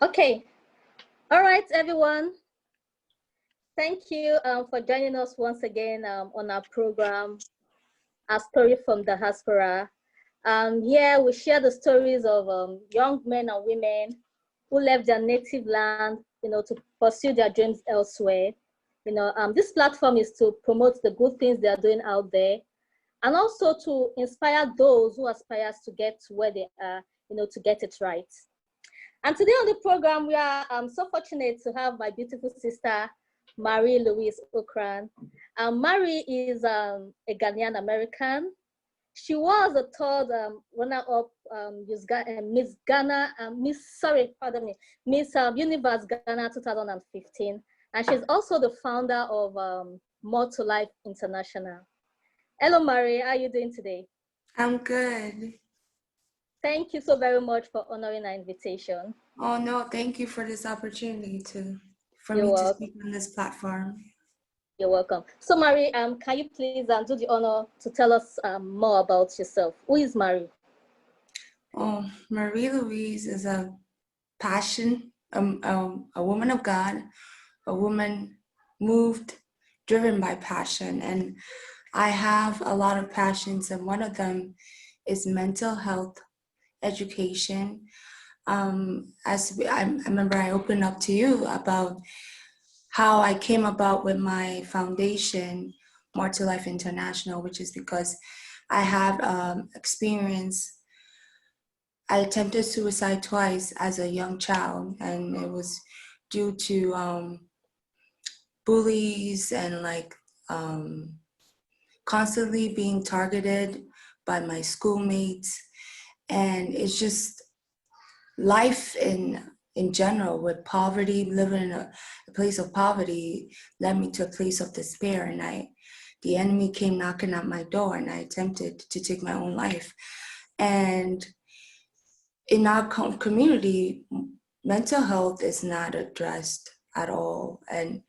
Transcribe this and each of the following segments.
Okay. All right, everyone. Thank you for joining us once again on our program, A Story from Diaspora. Here we share the stories of young men and women who left their native land, to pursue their dreams elsewhere. This platform is to promote the good things they are doing out there, and also to inspire those who aspire to get to where they are, to get it right. And today on the program, we are so fortunate to have my beautiful sister, Marie-Louise Okran. Marie is a Ghanaian American. She was the third runner-up Miss Ghana, Miss Universe Ghana 2015. And she's also the founder of More to Life International. Hello, Marie, how are you doing today? I'm good. Thank you so very much for honoring our invitation. Oh no, thank you for this opportunity to speak on this platform. You're welcome. So Marie, can you please do the honor to tell us more about yourself? Who is Marie? Oh, Marie-Louise is a passion, a woman of God, a woman moved, driven by passion. And I have a lot of passions, and one of them is mental health education. I remember I opened up to you about how I came about with my foundation, More to Life International, which is because I have experience. I attempted suicide twice as a young child, and it was due to bullies and constantly being targeted by my schoolmates. And it's just life in general with poverty, living in a place of poverty led me to a place of despair. And the enemy came knocking at my door, and I attempted to take my own life. And in our community, mental health is not addressed at all. And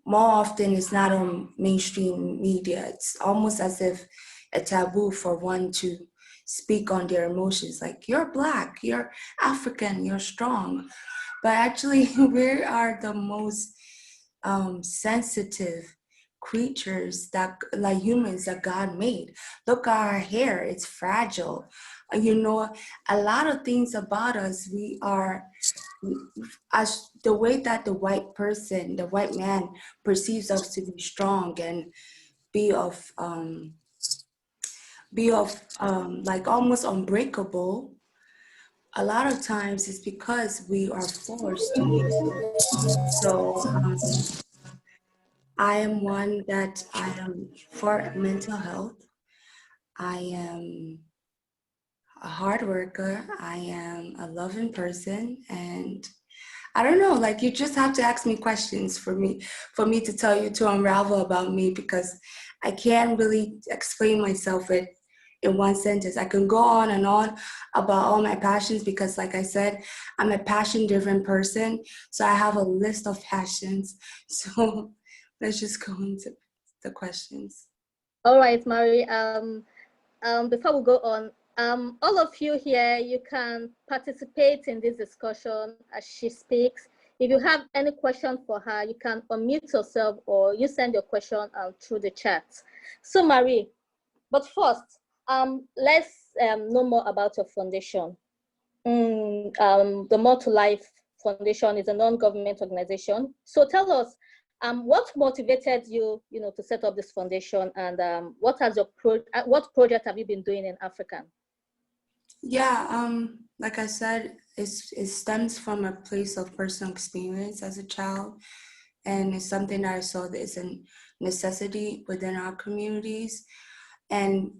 more often it's not on mainstream media. It's almost as if a taboo for one to speak on their emotions, like you're Black, you're African, you're strong. But actually, we are the most sensitive creatures, that like humans, that God made. Look at our hair, it's fragile. A lot of things about us, we are, as the way that the white man perceives us to be strong and be of like almost unbreakable. A lot of times it's because we are forced to be so. I am one that I am for mental health. I am a hard worker. I am a loving person, and I don't know, like you just have to ask me questions for me to tell you, to unravel about me, because I can't really explain myself in one sentence. I can go on and on about all my passions because, like I said, I'm a passion-driven person. So I have a list of passions. So let's just go into the questions. All right, Marie. Before we go on, all of you here, you can participate in this discussion as she speaks. If you have any question for her, you can unmute yourself or you send your question through the chat. So Marie, but first, let's know more about your foundation. The More to Life Foundation is a non-government organization. So tell us, what motivated you, to set up this foundation, and what project have you been doing in Africa? Yeah, like I said, it stems from a place of personal experience as a child, and it's something that I saw that is a necessity within our communities. And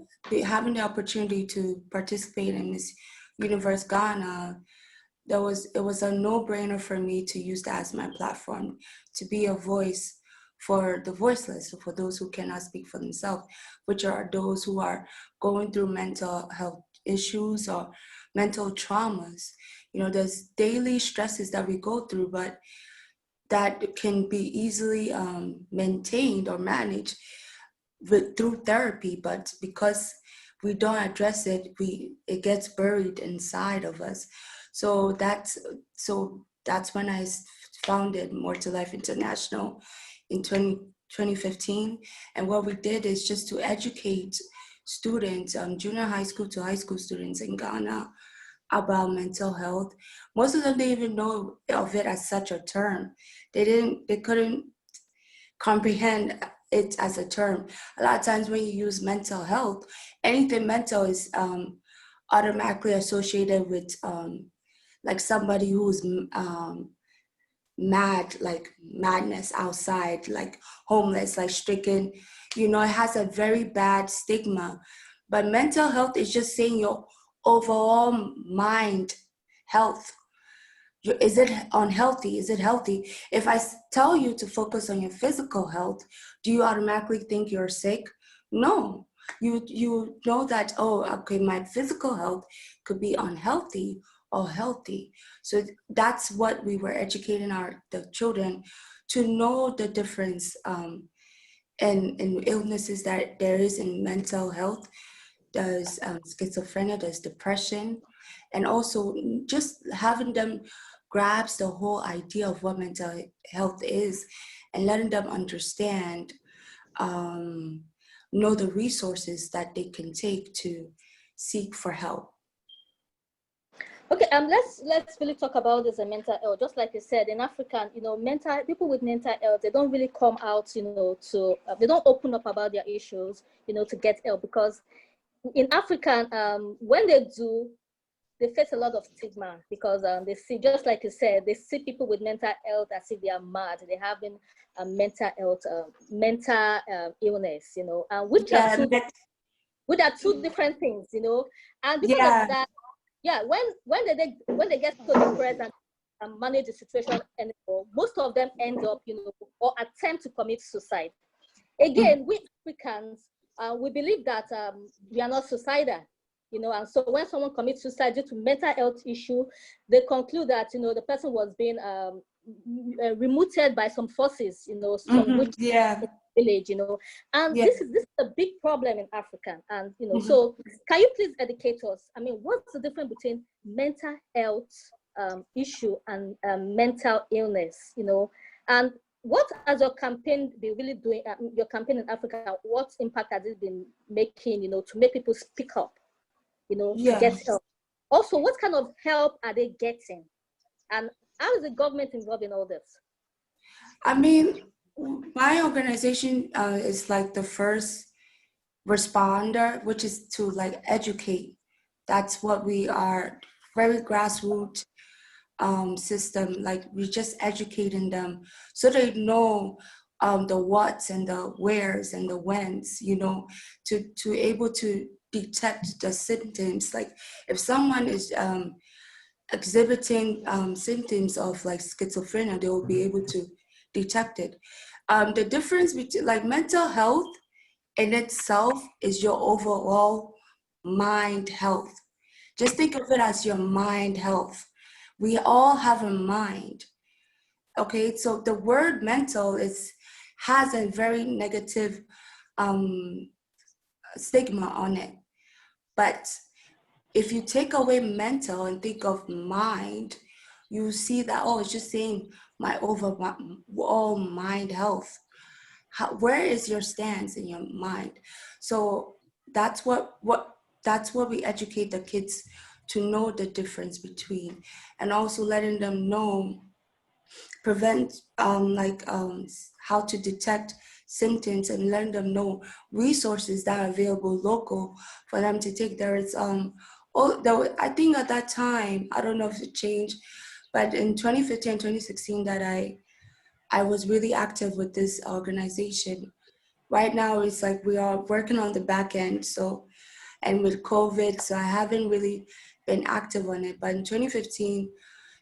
having the opportunity to participate in this Universe Ghana, it was a no-brainer for me to use that as my platform, to be a voice for the voiceless, for those who cannot speak for themselves, which are those who are going through mental health issues or mental traumas. There's daily stresses that we go through, but that can be easily maintained or managed through therapy. But because we don't address it, it gets buried inside of us. So that's when I founded More to Life International in 2015. And what we did is just to educate students, junior high school to high school students in Ghana about mental health. Most of them didn't even know of it as such a term. They couldn't comprehend it as a term. A lot of times when you use mental health, anything mental is automatically associated with like somebody who's mad, like madness outside, like homeless, like stricken. You know, it has a very bad stigma. But mental health is just saying your overall mind health. Is it unhealthy? Is it healthy? If I tell you to focus on your physical health, do you automatically think you're sick? No. You know that, oh, okay, my physical health could be unhealthy or healthy. So that's what we were educating the children to know the difference in illnesses that there is in mental health. There's schizophrenia, there's depression, and also just having them grasp the whole idea of what mental health is and letting them understand, know the resources that they can take to seek for help. Okay, let's really talk about this and mental health. Just like you said, in African, mental people with mental health, they don't really come out, to they don't open up about their issues, to get help, because in African, when they do, they face a lot of stigma, because they see, just like you said, they see people with mental health as if they are mad. They having a mental health, mental illness, which are Yeah, two different things, and because of yeah, that, yeah, when they get so depressed and manage the situation anymore, most of them end up, or attempt to commit suicide. Again, we Africans, we believe that we are not suicidal, and so when someone commits suicide due to mental health issue, they conclude that, the person was being removed by some forces, some witch yeah, village, and yeah. this is a big problem in Africa. And so can you please educate us? I mean, what's the difference between mental health issue and mental illness, and what has your campaign been really doing, your campaign in Africa? What impact has it been making, to make people speak up, to Yeah. get help? Also, what kind of help are they getting? And how is the government involved in all this? I mean, my organization is like the first responder, which is to like educate. That's what we are, very grassroots system. Like we just educating them so they know the whats and the wheres and the whens, to able to detect the symptoms. Like if someone is exhibiting symptoms of like schizophrenia, they will be able to detect it. The difference between like mental health in itself is your overall mind health. Just think of it as your mind health. We all have a mind. Okay, so the word mental has a very negative stigma on it. But if you take away mental and think of mind, you see that, oh, it's just saying my overall mind health. Where is your stance in your mind? So that's what we educate the kids to know the difference between, and also letting them know, prevent how to detect symptoms, and letting them know resources that are available local for them to take. There is I think at that time, I don't know if it changed, but in 2015 and 2016 that I was really active with this organization. Right now, it's like we are working on the back end. So, and with COVID, so I haven't really been active on it. But in 2015,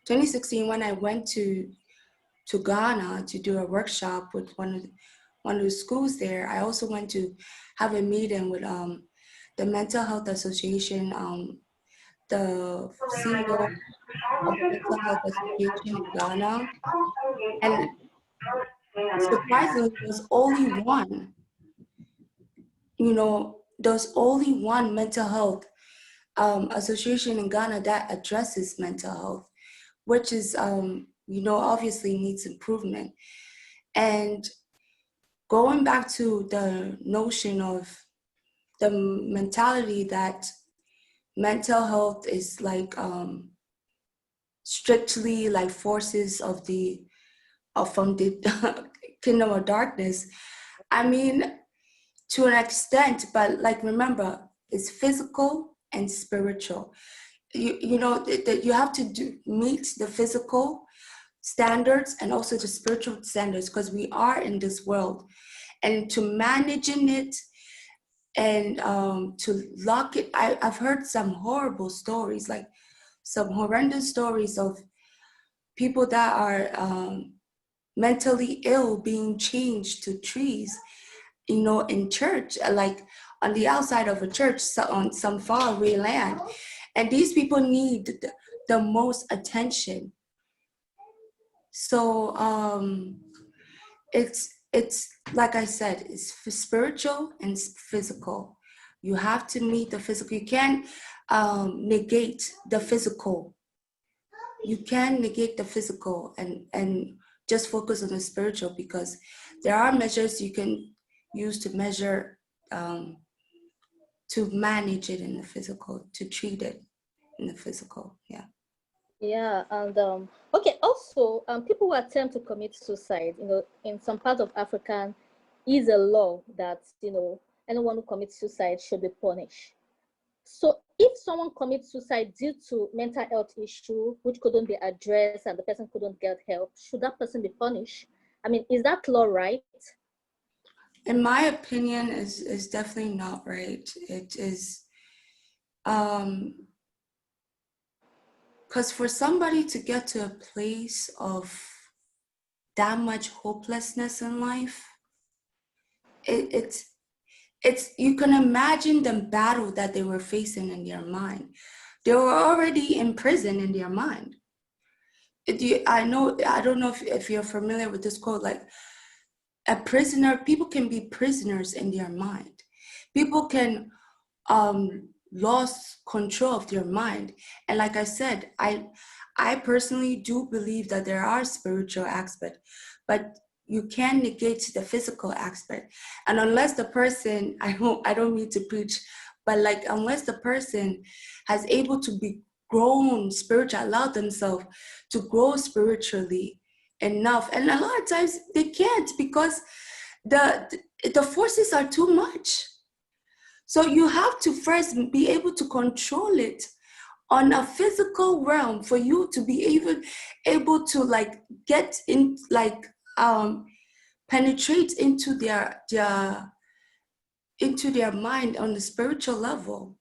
2016, when I went to Ghana to do a workshop with one of the schools there, I also went to have a meeting with the Mental Health Association, the CEO of the Mental Health Association in Ghana, and surprisingly, there's only one. There's only one mental health association in Ghana that addresses mental health, which is, obviously needs improvement. And going back to the notion of the mentality that mental health is like strictly like forces of from the kingdom of darkness. I mean, to an extent, but like remember, it's physical and spiritual. That you have to meet the physical standards and also the spiritual standards, because we are in this world, and to managing it and to lock it. I've heard some horrible stories, like some horrendous stories of people that are mentally ill being changed to trees, in church, like on the outside of a church, on some faraway land. And these people need the most attention. So it's like I said, it's spiritual and physical. You have to meet the physical. You can't negate the physical. You can negate the physical and just focus on the spiritual, because there are measures you can use to measure, to manage it in the physical, to treat it in the physical. Yeah. Yeah, and okay, also, people who attempt to commit suicide, in some parts of Africa, is a law that, anyone who commits suicide should be punished. So if someone commits suicide due to mental health issue, which couldn't be addressed and the person couldn't get help, should that person be punished? I mean, is that law right? In my opinion, is definitely not right. It is, because for somebody to get to a place of that much hopelessness in life, it's you can imagine the battle that they were facing in their mind. They were already in prison in their mind. I don't know if you're familiar with this quote, like a prisoner, people can be prisoners in their mind. People can lost control of their mind. And like I said, I personally do believe that there are spiritual aspects, but you can negate the physical aspect. And unless the person, I don't mean to preach, but like unless the person has able to be grown spiritual, allow themselves to grow spiritually enough. And a lot of times they can't, because the forces are too much. So you have to first be able to control it on a physical realm for you to be able to like get in, like penetrate into their mind on the spiritual level.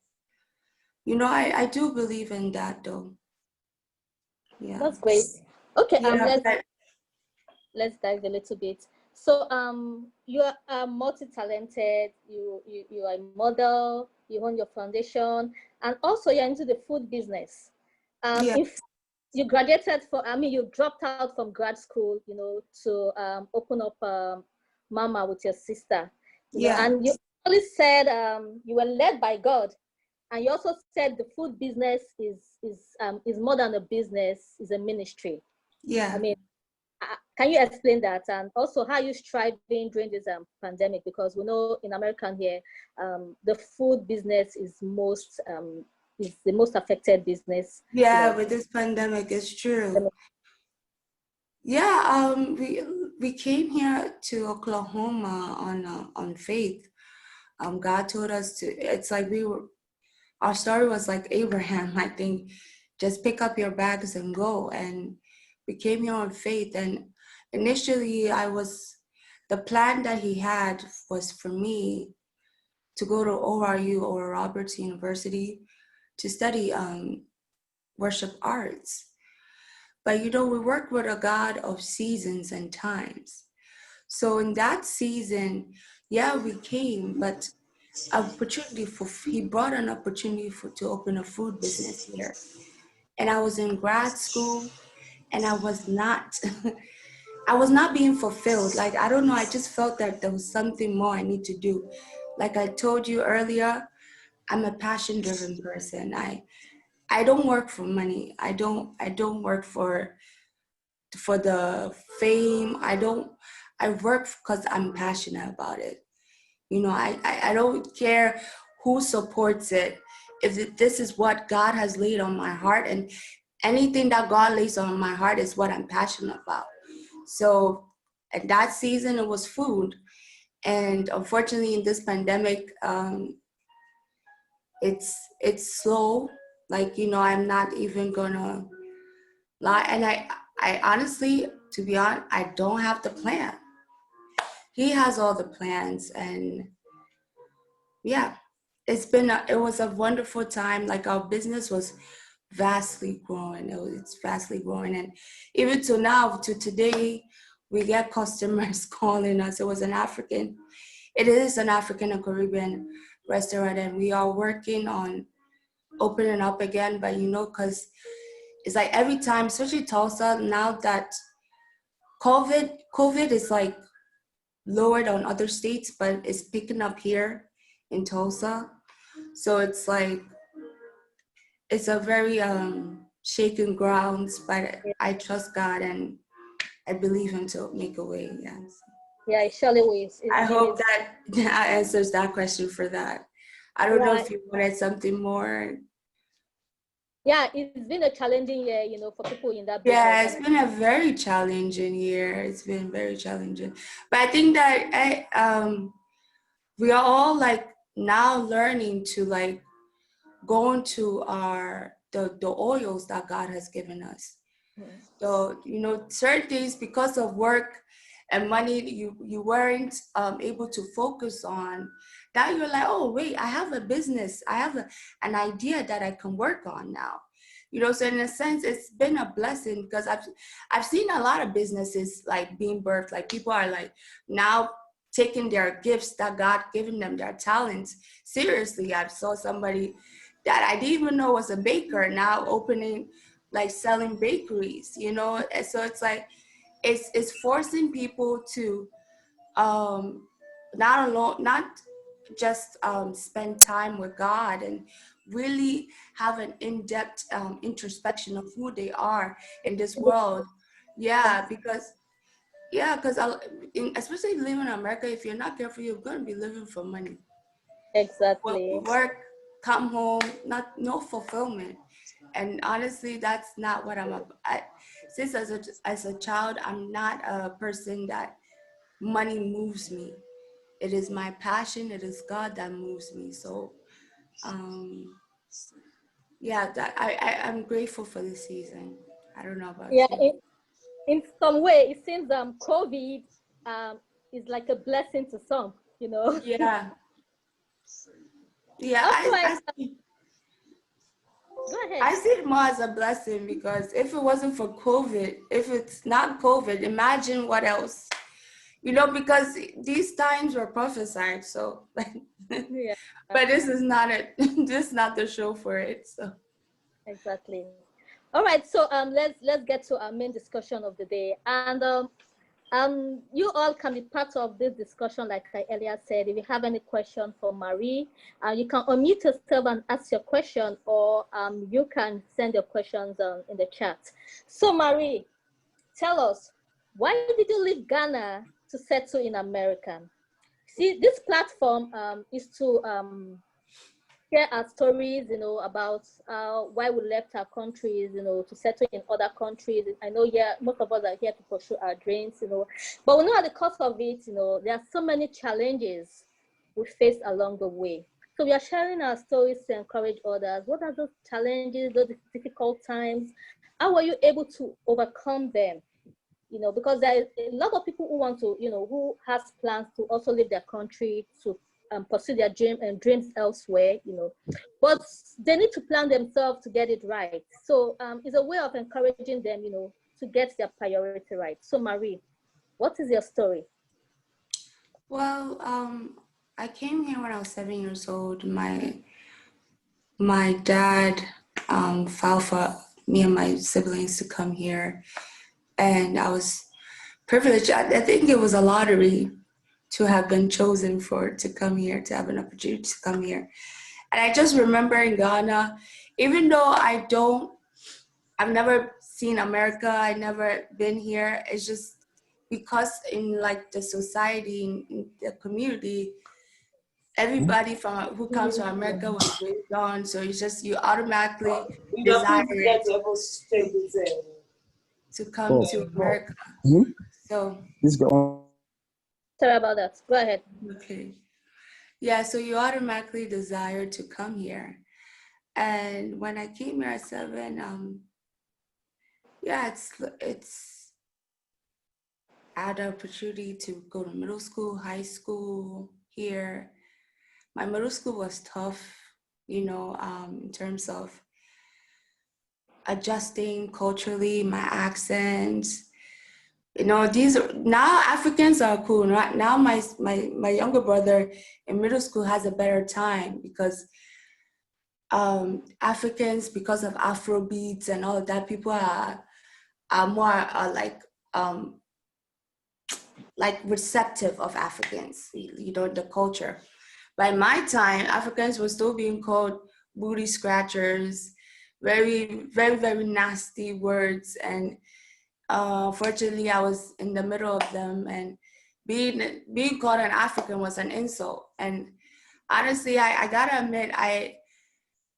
I do believe in that though. Yeah. That's great. Okay, Yeah. let's dive a little bit. So you are multi-talented, you are a model, you own your foundation, and also you're into the food business. Yeah. If you graduated you dropped out from grad school, to open up Mama with your sister, Yeah. and you only said you were led by God, and you also said the food business is more than a business, is a ministry. Yeah. I mean, can you explain that, and also how you striving during this pandemic? Because we know in America here, the food business is the most affected business. Yeah, with this pandemic, it's true. Yeah, we came here to Oklahoma on faith. God told us to. It's like our story was like Abraham. I think, just pick up your bags and go. And we came here on faith. And initially, the plan that he had was for me to go to ORU, or Roberts University, to study worship arts. But we work with a God of seasons and times. So in that season, yeah, we came, but he brought an opportunity to open a food business here. And I was in grad school, and I was not, I was not being fulfilled. Like, I don't know, I just felt that there was something more I need to do. Like I told you earlier, I'm a passion-driven person. I don't work for money. I don't work for the fame. I work because I'm passionate about it. I don't care who supports it. This is what God has laid on my heart, and anything that God lays on my heart is what I'm passionate about. So at that season, it was food. And unfortunately, in this pandemic, it's slow. Like, I'm not even gonna lie. And I honestly, to be honest, I don't have the plan. He has all the plans, and yeah, it was a wonderful time. Like, our business was vastly growing. It's vastly growing, and even to now, to today, we get customers calling us. It is an African and Caribbean restaurant, and we are working on opening up again. But because it's like every time, especially Tulsa, now that COVID is like lowered on other states, but it's picking up here in Tulsa. So it's like it's a very shaken grounds, but I trust God and I believe Him to make a way. Yes. Yeah, it surely is. I It hope is. that that answers that question for that. I don't know Yeah, if you wanted something more. yeah, it's been a challenging year, for people in that business. Yeah, it's been a very challenging year. It's been very challenging. But I think that we are all like now learning to like go into the oils that God has given us. So, certain things because of work and money you weren't able to focus on. Now you're like, oh wait, I have a business. I have an idea that I can work on now. So in a sense, it's been a blessing because I've seen a lot of businesses like being birthed. Like people are like now taking their gifts that God given them, their talents seriously. I saw somebody that I didn't even know was a baker now opening like selling bakeries, and so it's like it's forcing people to not just spend time with God and really have an in-depth introspection of who they are in this world. Yeah, because especially living in America, if you're not careful, you're going to be living for money. Exactly. Work, come home, no fulfillment. And honestly, that's not what since as a child, I'm not a person that money moves me. It is my passion. It is God that moves me. So, um, yeah, I'm grateful for this season. I don't know about Yeah, you. in some way, it seems COVID is like a blessing to some, Yeah, yeah. All right, go ahead. I see it more as a blessing because if it wasn't for COVID, if it's not COVID, imagine what else. Because these times were prophesied, so Yeah, but this is not it. This is not the show for it. So exactly. All right, so let's get to our main discussion of the day, and you all can be part of this discussion, like I earlier said. If you have any question for Marie, you can unmute yourself and ask your question, or you can send your questions in the chat. So Marie, tell us, why did you leave Ghana to settle in America? See, this platform is to share our stories, about why we left our countries, to settle in other countries. I know, yeah, most of us are here to pursue our dreams, but we know at the cost of it, there are so many challenges we face along the way. So we are sharing our stories to encourage others. What are those challenges, those difficult times? How were you able to overcome them? Because there are a lot of people who want to, who has plans to also leave their country to pursue their dreams elsewhere, but they need to plan themselves to get it right. So it's a way of encouraging them, to get their priority right. So Marie, what is your story? well, I came here when I was 7 years old. My dad filed for me and my siblings to come here, and I was privileged. I think it was a lottery to have been chosen to come here, to have an opportunity to come here. And I just remember in Ghana, even though I've never seen America, I never been here. It's just because in like the society, in the community, everybody from who comes to America was raised on. So it's just you automatically desire it to come to America. So Sorry about that. Go ahead. okay, yeah. So you automatically desire to come here. And when I came here at 7, yeah, it's I had the opportunity to go to middle school, high school here. My middle school was tough, in terms of adjusting culturally, my accents. These now Africans are cool. Right now, my younger brother in middle school has a better time because Africans, because of Afro beats and all of that, people are more like receptive of Africans, the culture. By my time, Africans were still being called booty scratchers, very, very, very nasty words. And fortunately, I was in the middle of them, and being called an African was an insult. And honestly, I gotta admit, I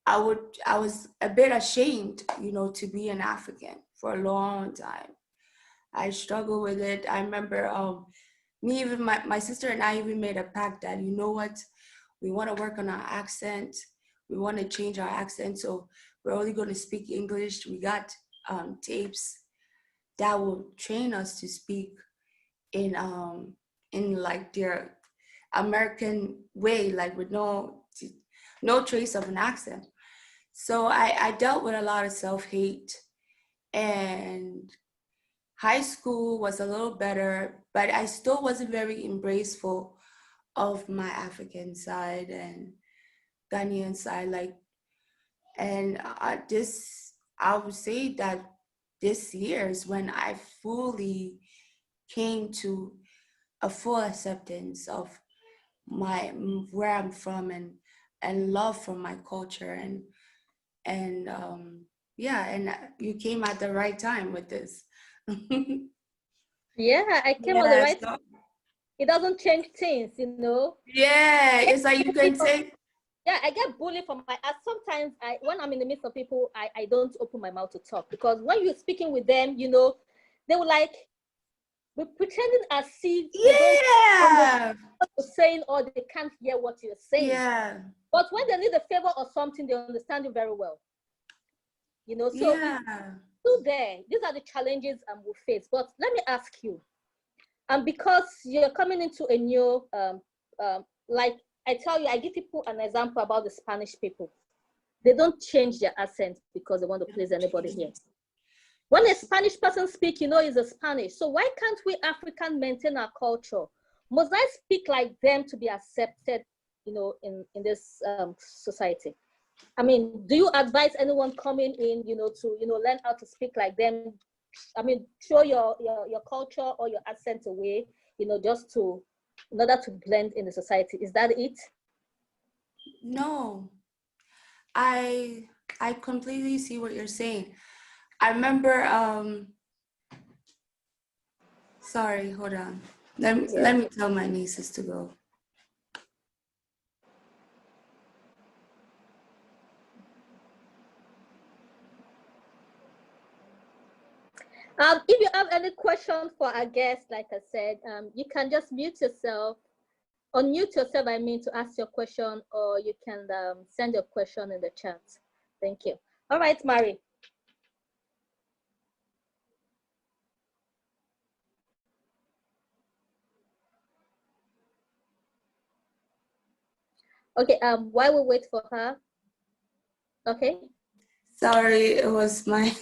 was a bit ashamed, to be an African for a long time. I struggled with it. I remember my sister and I even made a pact that, you know what, we want to work on our accent. We want to change our accent. So we're only going to speak English. We got tapes that will train us to speak in like their American way, like with no trace of an accent. So I dealt with a lot of self-hate, and high school was a little better, but I still wasn't very embraceful of my African side and Ghanaian side. And I would say that this year is when I fully came to a full acceptance of where I'm from, and love for my culture, and yeah, and you came at the right time with this. Yeah, I came at the right time. It doesn't change things, Yeah, it's like you can take. Yeah, I get bullied for my ass. Sometimes when I'm in the midst of people, I don't open my mouth to talk, because when you're speaking with them, they will like be pretending as if they don't understand what you're saying, or they can't hear what you're saying. Yeah. But when they need a favor or something, they understand you very well. So Yeah. still there. These are the challenges we face. But let me ask you, because you're coming into a new, like I tell you, I give people an example about the Spanish people. They don't change their accent because they want to please anybody here. When a Spanish person speaks, is a Spanish. So why can't we Africans maintain our culture? Must I speak like them to be accepted, in this society? I mean, do you advise anyone coming in, to, learn how to speak like them? I mean, throw your culture or your accent away, just in order to blend in the society. Is that it? No, I completely see what you're saying. I remember, sorry, hold on. Let me tell my nieces to go. If you have any question for our guest, like I said, you can just mute yourself, unmute yourself, I mean, to ask your question, or you can send your question in the chat. Thank you. All right, Mari. Okay, while we wait for her. Okay. Sorry, it was my,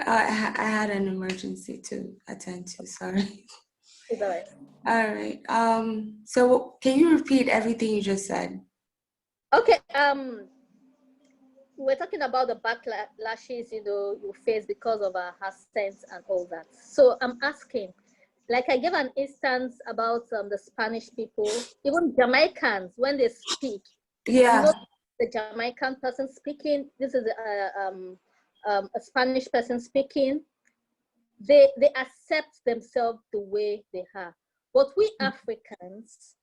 I had an emergency to attend to, sorry. It's all right. All right, so can you repeat everything you just said? Okay, we're talking about the backlashes, you face because of our accents and all that. So I'm asking, like I gave an instance about the Spanish people, even Jamaicans, when they speak, I'm Yeah. not the Jamaican person speaking. This is a Spanish person speaking. They accept themselves the way they are. But we Africans,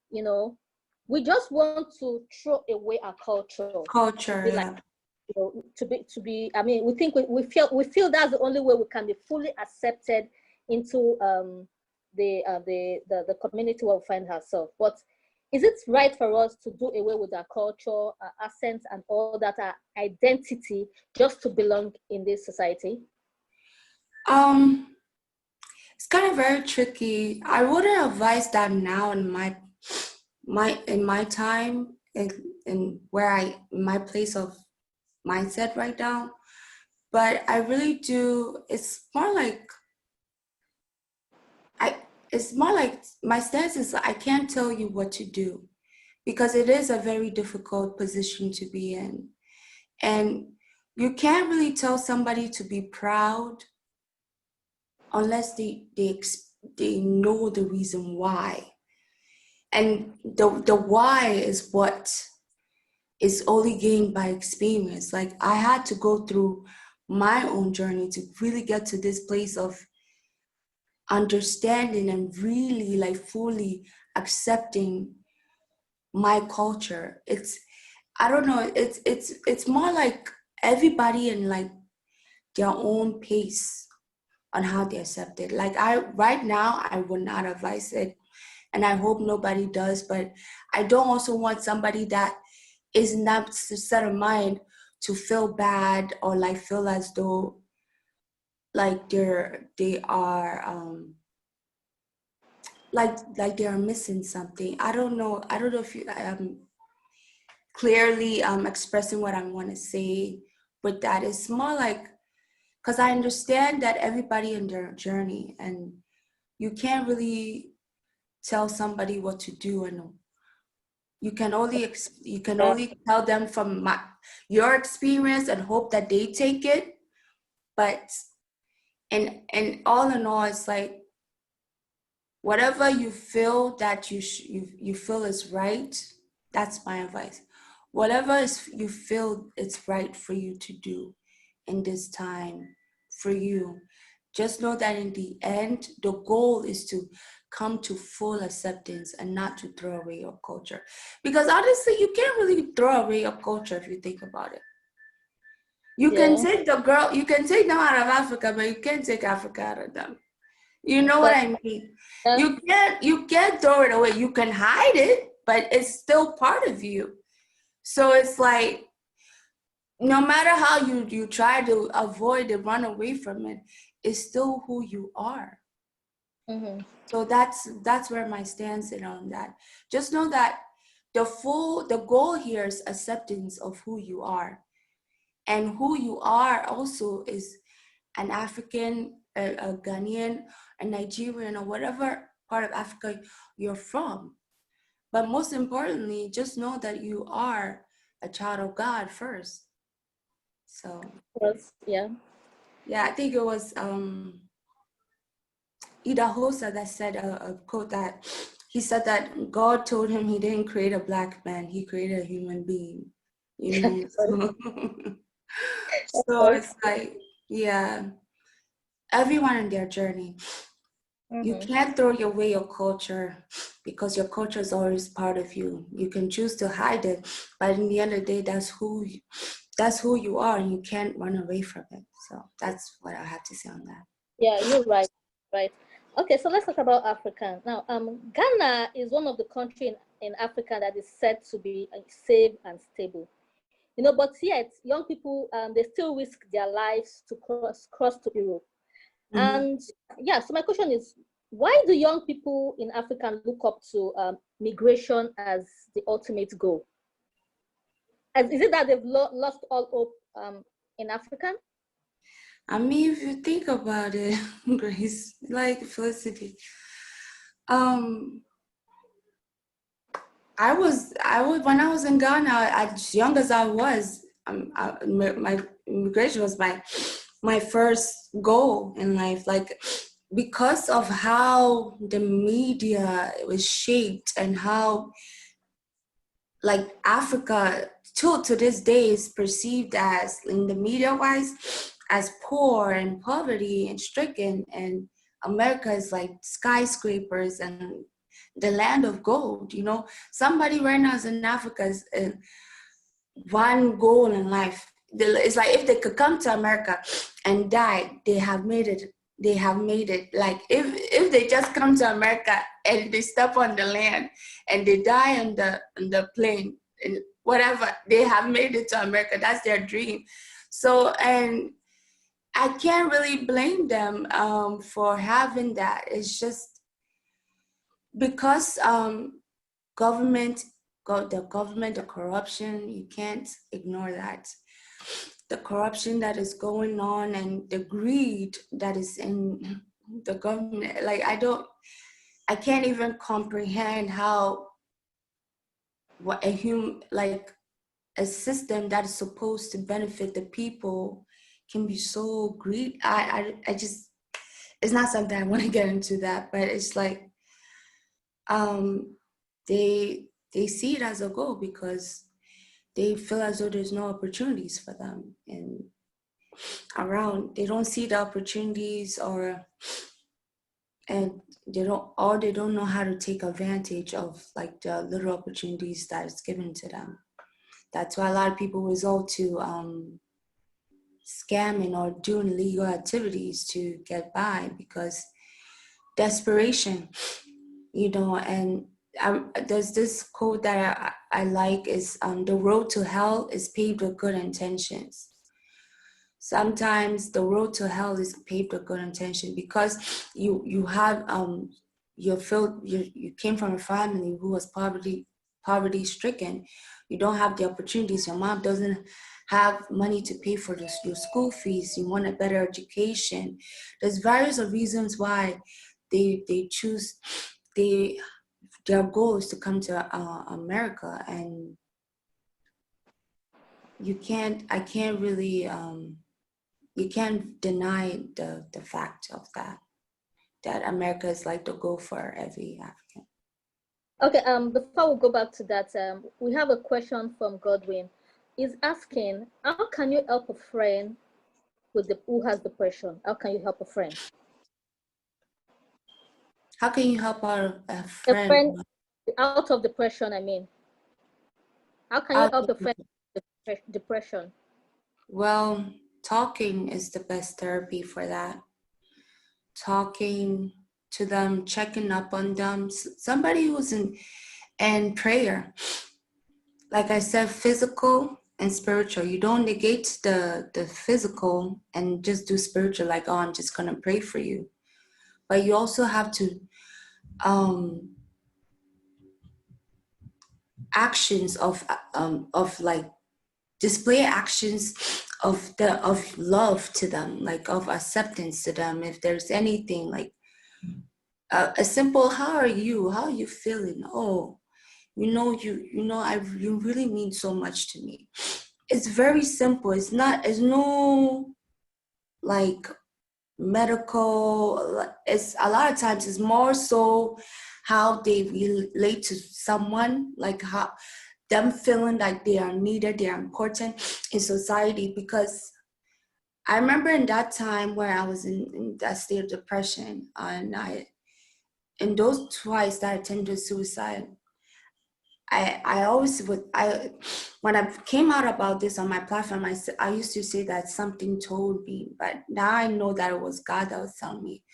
we just want to throw away our culture to Culture, be like, yeah. to be. I mean, we think we feel that's the only way we can be fully accepted into the community where we find ourselves. But is it right for us to do away with our culture, our accents, and all that, our identity, just to belong in this society? Um, it's kind of very tricky. I wouldn't advise that now in my time and where my place of mindset right now. But I really do. I. It's more like my stance is I can't tell you what to do because it is a very difficult position to be in, and you can't really tell somebody to be proud unless they know the reason why. And the why is what is only gained by experience. Like I had to go through my own journey to really get to this place of understanding and really like fully accepting my culture. It's I don't know, it's more like everybody in like their own pace on how they accept it. Like I right now I would not advise it and I hope nobody does, but I don't also want somebody that is not set of mind to feel bad or like feel as though like they are like they are missing something. I don't know if you clearly expressing what I want to say with that. It's more like because I understand that everybody in their journey and you can't really tell somebody what to do, and you can Yeah. only tell them from your experience and hope that they take it. But and all in all, it's like whatever you feel that you feel is right. That's my advice. Whatever is you feel it's right for you to do in this time for you, just know that in the end the goal is to come to full acceptance and not to throw away your culture, because honestly you can't really throw away your culture if you think about it. You can Yeah. take you can take them out of Africa, but you can't take Africa out of them. You know what But I mean? yeah. You can't throw it away. You can hide it, but it's still part of you. So it's like no matter how you try to avoid it, run away from it, it's still who you are. Mm-hmm. So that's where my stance is on that. Just know that the goal here is acceptance of who you are. And who you are also is an African, a Ghanaian, a Nigerian, or whatever part of Africa you're from. But most importantly, just know that you are a child of God first. So Yeah. yeah, I think it was Ida Hosa that said a quote that he said that God told him he didn't create a black man, he created a human being. You know, so it's like, yeah, everyone in their journey. You Mm-hmm. can't throw away your culture because your culture is always part of you. You can choose to hide it, but in the end of the day, that's who you are, and you can't run away from it. So that's what I have to say on that. Yeah, you're right. Right. Okay, so let's talk about Africa now. Ghana is one of the countries in Africa that is said to be safe and stable. But yet young people, they still risk their lives to cross to Europe. Mm-hmm. And yeah, so my question is, why do young people in Africa look up to migration as the ultimate goal? Is it that they've lost all hope in Africa? I mean, if you think about it, Grace, like Felicity, um, I was when I was in Ghana, as young as I was, my immigration was my first goal in life. Like because of how the media was shaped and how like Africa to this day is perceived as, in the media wise, as poor and poverty and stricken, and America is like skyscrapers and the land of gold. You know, somebody right now is in Africa is one goal in life. It's like if they could come to America and die, they have made it. They have made it. Like if they just come to America and they step on the land and they die on the plane and whatever, they have made it to America. That's their dream. So, and I can't really blame them for having that. It's just because government, the corruption, you can't ignore that. The corruption that is going on and the greed that is in the government. Like I can't even comprehend how what a system that is supposed to benefit the people can be so greed. I just, it's not something I want to get into that, but it's like they see it as a goal because they feel as though there's no opportunities for them and around. They don't see the opportunities and they don't know how to take advantage of like the little opportunities that is given to them. That's why a lot of people resort to scamming or doing illegal activities to get by, because desperation, you know. And there's this quote that I like is the road to hell is paved with good intentions. Sometimes the road to hell is paved with good intention because you have you came from a family who was poverty stricken. You don't have the opportunities. Your mom doesn't have money to pay for your school fees. You want a better education. There's various of reasons why they choose their goal is to come to America, and I can't really you can't deny the fact of that America is like the goal for every African. Okay, before we go back to that, we have a question from Godwin. He's asking, how can you help a friend who has depression? How can you help a friend? How can you help a A friend? friend out of depression, I mean. How can you help a friend with depression? Well, talking is the best therapy for that. Talking to them, checking up on them. Somebody who's in prayer. Like I said, physical and spiritual. You don't negate the physical and just do spiritual, like, oh, I'm just gonna pray for you. But you also have to actions of like display actions of love to them, like of acceptance to them. If there's anything like a simple how are you feeling, oh, you know you really mean so much to me. It's very simple. It's no like medical. It's a lot of times it's more so how they relate to someone, like how them feeling like they are needed, they are important in society. Because I remember in that time where I was in that state of depression, and in those twice that I attempted suicide, I always would, when I came out about this on my platform, I used to say that something told me, but now I know that it was God that was telling me.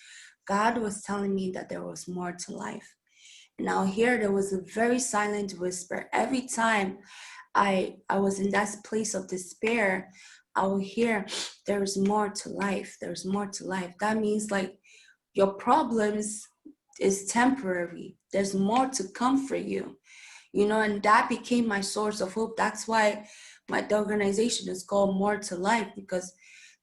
God was telling me that there was more to life. And now here there was a very silent whisper. Every time I was in that place of despair, I would hear, there's more to life. There's more to life. That means like your problems is temporary. There's more to come for you. You know, and that became my source of hope. That's why the organization is called More to Life, because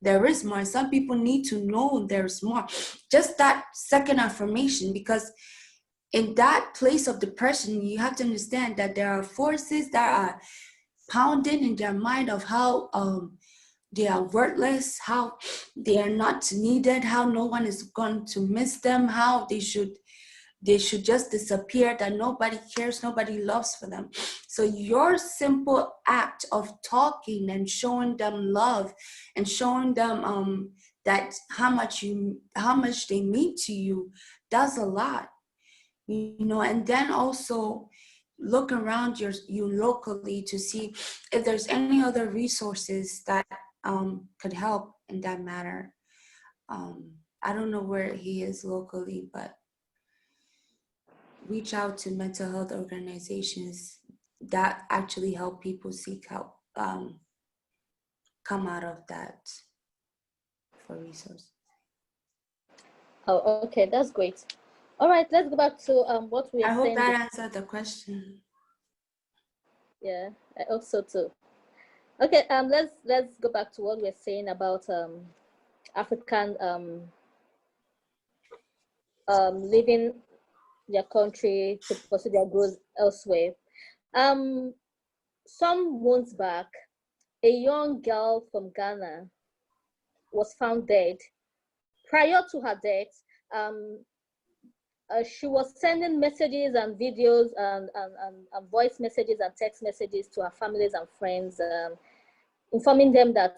there is more. Some people need to know there's more. Just that second affirmation, because in that place of depression, you have to understand that there are forces that are pounding in their mind of how they are worthless, how they are not needed, how no one is going to miss them, how they should they should just disappear, that nobody cares, nobody loves for them. So your simple act of talking and showing them love and showing them that how much they mean to you does a lot, you know. And then also look around you locally to see if there's any other resources that could help in that matter. I don't know where he is locally, but reach out to mental health organizations that actually help people seek help, come out of that for resources. Oh, okay, that's great. All right, let's go back to what we are I hope saying. that answered the question. Yeah, I hope so too. Okay, let's go back to what we're saying about African leaving their country to pursue their goals elsewhere. Um, some months back, a young girl from Ghana was found dead. Prior to her death, she was sending messages and videos and voice messages and text messages to her families and friends, informing them that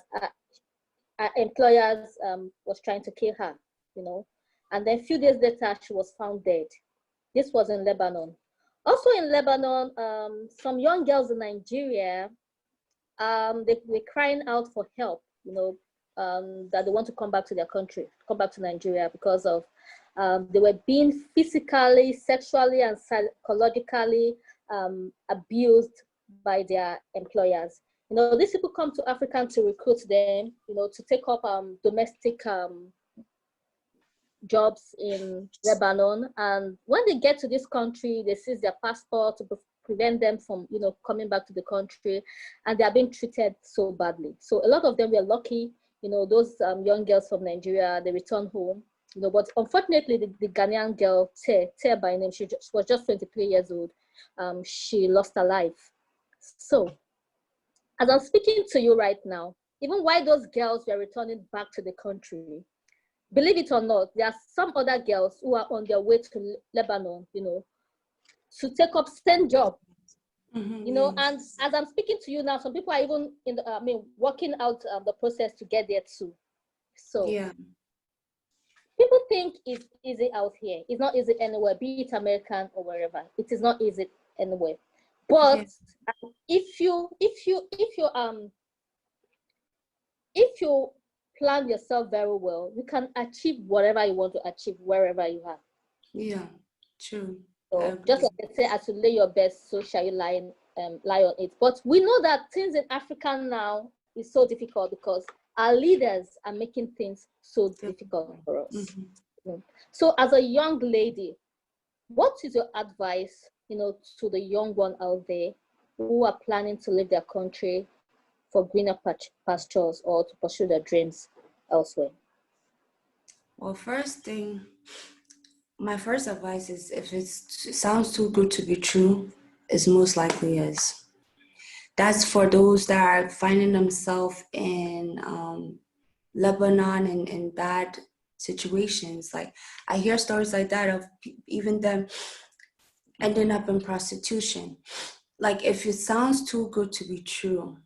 her employers was trying to kill her, you know. And then a few days later, she was found dead. This was in Lebanon. Also in Lebanon, some young girls in Nigeria, they were crying out for help, you know, that they want to come back to their country, come back to Nigeria because of they were being physically, sexually, and psychologically abused by their employers. You know, these people come to Africa to recruit them, you know, to take up domestic jobs in Lebanon. And when they get to this country, they seize their passport to prevent them from, you know, coming back to the country, and they are being treated so badly. So a lot of them were lucky, you know, those young girls from Nigeria, they returned home, you know, but unfortunately, the Ghanaian girl, Te by name, she was just 23 years old. She lost her life. So as I'm speaking to you right now, even while those girls were returning back to the country, believe it or not, there are some other girls who are on their way to Lebanon, you know, to take up same job, you know. Yes. And as I'm speaking to you now, some people are even in the, working out the process to get there too. So Yeah. people think it's easy out here. It's not easy anywhere, be it American or wherever. It is not easy anywhere. But Yeah. if you plan yourself very well, you can achieve whatever you want to achieve wherever you are. Yeah. True. I So just agree. like I say, as you lay your best, so shall you lie on it. But we know that things in Africa now is so difficult because our leaders are making things so difficult for us. Mm-hmm. So as a young lady, what is your advice, you know, to the young one out there who are planning to leave their country for greener pastures or to pursue their dreams elsewhere? Well, first thing, my first advice is if it sounds too good to be true, it most likely is. That's for those that are finding themselves in Lebanon and in bad situations. Like I hear stories like that of even them ending up in prostitution. Like if it sounds too good to be true,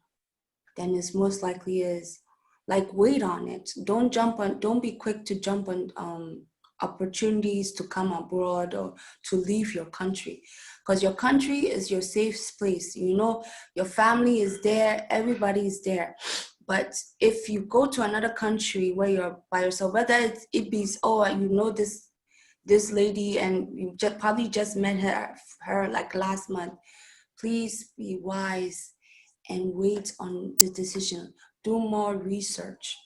then it's most likely is. Like wait on it. Don't be quick to jump on opportunities to come abroad or to leave your country, because your country is your safe place. You know, your family is there, everybody is there. But if you go to another country where you're by yourself, whether it be, oh, you know this lady and you probably just met her like last month, please be wise and wait on the decision. Do more research.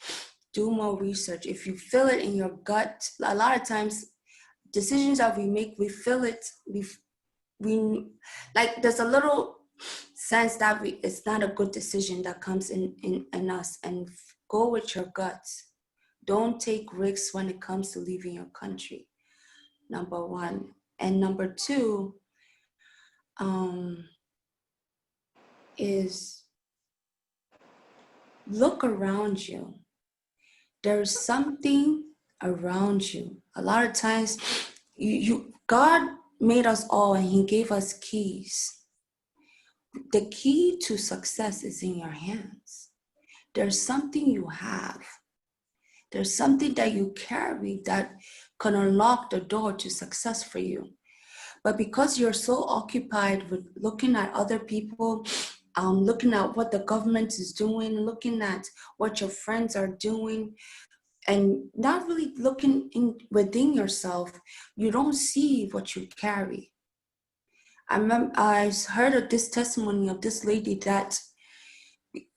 Do more research. If you feel it in your gut, a lot of times decisions that we make, we feel it. We like there's a little sense that it's not a good decision that comes in us, and go with your guts. Don't take risks when it comes to leaving your country. Number one. And number two, is look around you. There's something around you. A lot of times God made us all and he gave us keys. The key to success is in your hands. There's something you have. There's something that you carry that can unlock the door to success for you. But because you're so occupied with looking at other people, looking at what the government is doing, looking at what your friends are doing, and not really looking within yourself, you don't see what you carry. I heard of this testimony of this lady that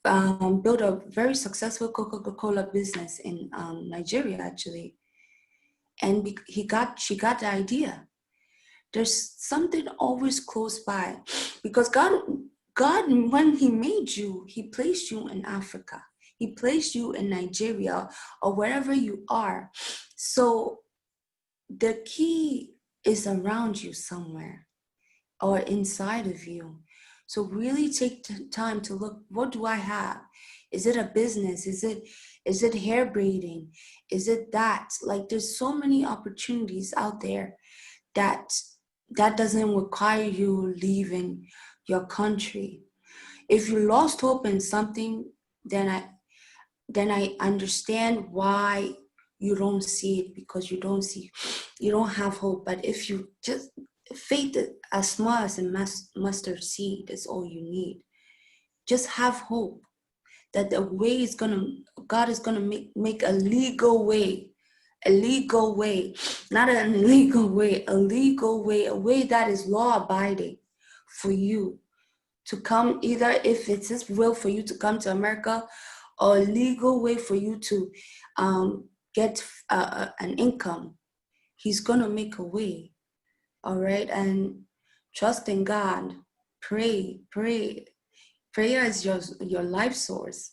built a very successful Coca-Cola business in Nigeria, actually. And she got the idea. There's something always close by, because God, when he made you, he placed you in Africa. He placed you in Nigeria or wherever you are. So the key is around you somewhere or inside of you. So really take the time to look, what do I have? Is it a business? Is it hair braiding? Is it that? Like, there's so many opportunities out there that doesn't require you leaving your country. If you lost hope in something, then I understand why you don't see it, because you don't have hope. But if you just, faith as small as a mustard seed is all you need. Just have hope that the way is God is gonna make a legal way, not an illegal way, a legal way, a way that is law abiding for you to come, either if it's his will for you to come to America, or a legal way for you to get an income. He's gonna make a way. All right, and trust in God. Pray. Prayer is your life source.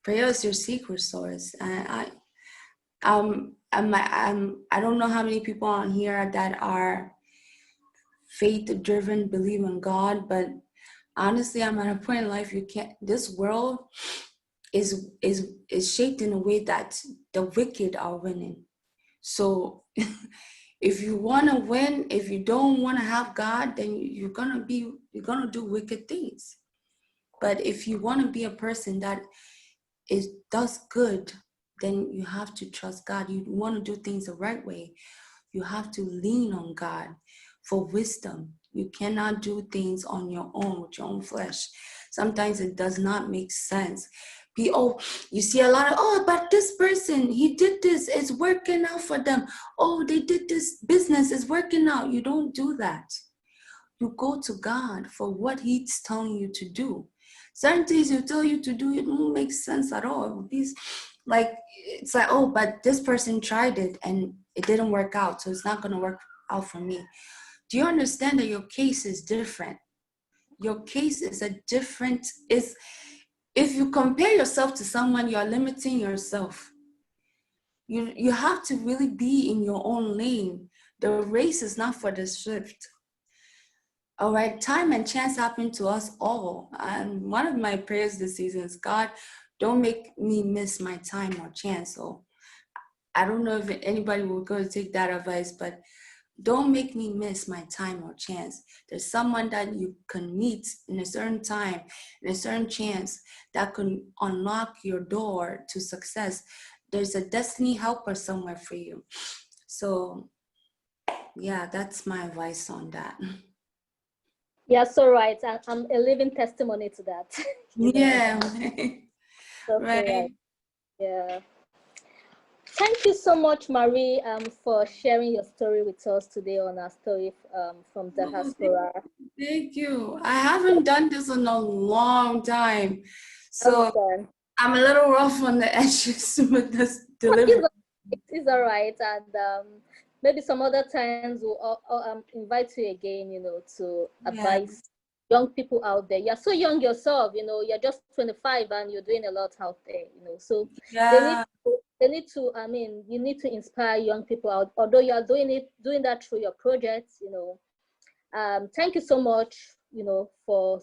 Prayer is your secret source. And I don't know how many people on here that are faith-driven, believe in God, but honestly, I'm at a point in life this world is shaped in a way that the wicked are winning. So if you want to win, if you don't want to have God, then you're gonna do wicked things. But if you want to be a person that does good, then you have to trust God. You want to do things the right way, you have to lean on God for wisdom. You cannot do things on your own with your own flesh. Sometimes it does not make sense. You see a lot of, but this person, he did this, it's working out for them. Oh, they did this business, it's working out. You don't do that. You go to God for what he's telling you to do. Certain things he tell you to do, it don't make sense at all. It's like, oh, but this person tried it and it didn't work out, so it's not going to work out for me. Do you understand that your case is different? Your case is if you compare yourself to someone, you're limiting yourself. You have to really be in your own lane. The race is not for the swift. All right, time and chance happen to us all. And one of my prayers this season is, God, don't make me miss my time or chance. So I don't know if anybody will go to take that advice, but don't make me miss my time or chance. There's someone that you can meet in a certain time, in a certain chance, that can unlock your door to success. There's a destiny helper somewhere for you. So yeah, that's my advice on that. Yeah, so right. I'm a living testimony to that. Yeah. So Right. right. Yeah. Thank you so much, Marie, for sharing your story with us today on our story from the diaspora. Thank you. I haven't done this in a long time, so I'm a little rough on the edges with this delivery. It's all right, and maybe some other times we'll invite you again, to advise young people out there. You're so young yourself, you're just 25 and you're doing a lot out there, so they need to, you need to inspire young people out, although you're doing that through your projects. Thank you so much, for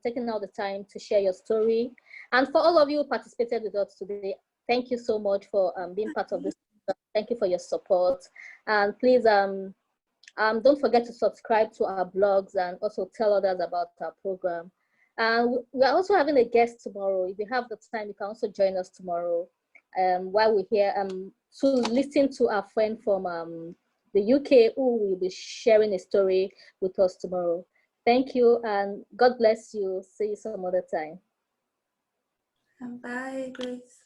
taking out the time to share your story. And for all of you who participated with us today, thank you so much for being part of this Thank you for your support. And please don't forget to subscribe to our blogs and also tell others about our program. And we're also having a guest tomorrow. If you have the time, you can also join us tomorrow while we're here to listen to our friend from the UK who will be sharing a story with us tomorrow. Thank you and God bless you. See you some other time. Bye, Grace.